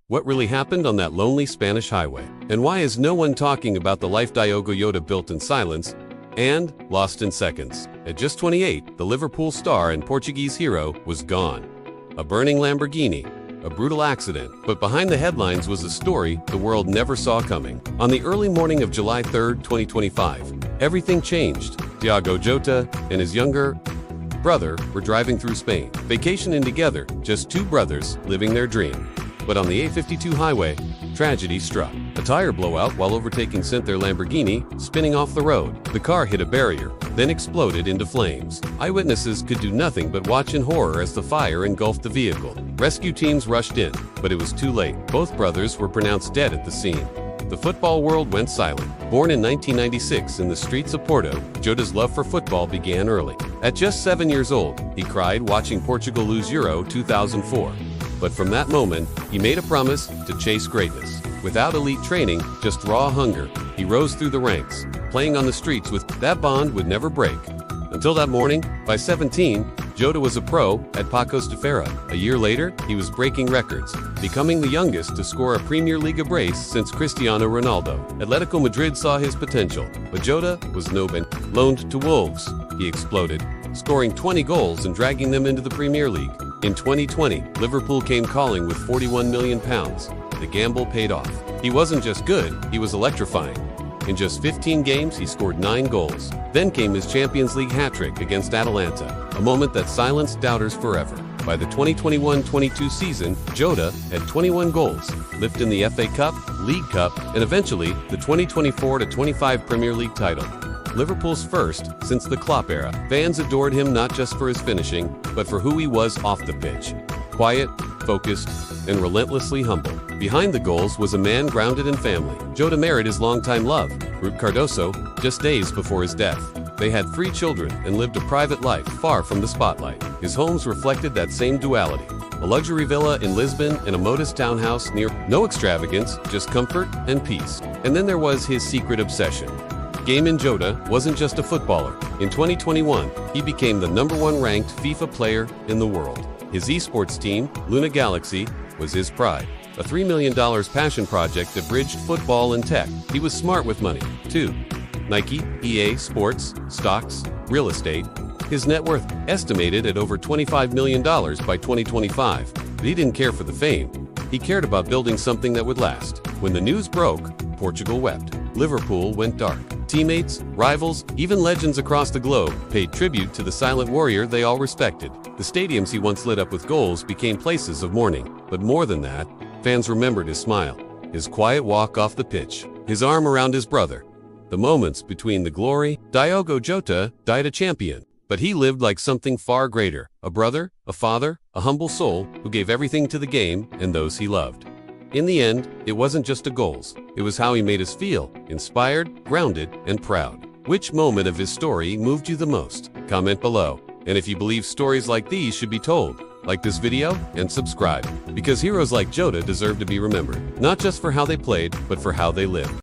What really happened on that lonely Spanish highway? And why is no one talking about the life Diogo Jota built in silence and lost in seconds? At just 28, the Liverpool star and Portuguese hero was gone. A burning Lamborghini, a brutal accident, but behind the headlines was a story the world never saw coming. On the early morning of July 3, 2025, everything changed. Diogo Jota and his younger brother were driving through Spain, vacationing together, just two brothers living their dream. But on the A52 highway, tragedy struck. A tire blowout while overtaking sent their Lamborghini spinning off the road. The car hit a barrier, then exploded into flames. Eyewitnesses could do nothing but watch in horror as the fire engulfed the vehicle. Rescue teams rushed in, but it was too late. Both brothers were pronounced dead at the scene. The football world went silent. Born in 1996 in the streets of Porto, Jota's love for football began early. At just 7 years old, he cried watching Portugal lose Euro 2004. But from that moment, he made a promise to chase greatness. Without elite training, just raw hunger, he rose through the ranks, playing on the streets with that bond would never break. Until that morning, by 17, Jota was a pro at Pacos de Ferreira. A year later, he was breaking records, becoming the youngest to score a Premier League brace since Cristiano Ronaldo. Atletico Madrid saw his potential, but Jota was no bench. Loaned to Wolves, he exploded, scoring 20 goals and dragging them into the Premier League. In 2020, Liverpool came calling with £41 million. The gamble paid off. He wasn't just good, he was electrifying. In just 15 games, he scored 9 goals. Then came his Champions League hat-trick against Atalanta, a moment that silenced doubters forever. By the 2021-22 season, Jota had 21 goals, lifting the FA Cup, League Cup, and eventually the 2024-25 Premier League title. Liverpool's first since the Klopp era. Fans adored him not just for his finishing, but for who he was off the pitch. Quiet, focused, and relentlessly humble. Behind the goals was a man grounded in family. Jota married his longtime love, Ruth Cardoso, just days before his death. They had 3 children and lived a private life far from the spotlight. His homes reflected that same duality. A luxury villa in Lisbon and a modest townhouse near. No extravagance, just comfort and peace. And then there was his secret obsession. Game Jota wasn't just a footballer. In 2021, he became the #1 ranked FIFA player in the world. His esports team, Luna Galaxy, was his pride. A $3 million passion project that bridged football and tech. He was smart with money, too. Nike, EA Sports, stocks, real estate. His net worth estimated at over $25 million by 2025. But he didn't care for the fame. He cared about building something that would last. When the news broke, Portugal wept. Liverpool went dark. Teammates, rivals, even legends across the globe paid tribute to the silent warrior they all respected. The stadiums he once lit up with goals became places of mourning. But more than that, fans remembered his smile, his quiet walk off the pitch, his arm around his brother. The moments between the glory. Diogo Jota died a champion, but he lived like something far greater. A brother, a father, a humble soul who gave everything to the game and those he loved. In the end, it wasn't just the goals. It was how he made us feel, inspired, grounded, and proud. Which moment of his story moved you the most? Comment below. And if you believe stories like these should be told, like this video and subscribe. Because heroes like Jota deserve to be remembered, not just for how they played, but for how they lived.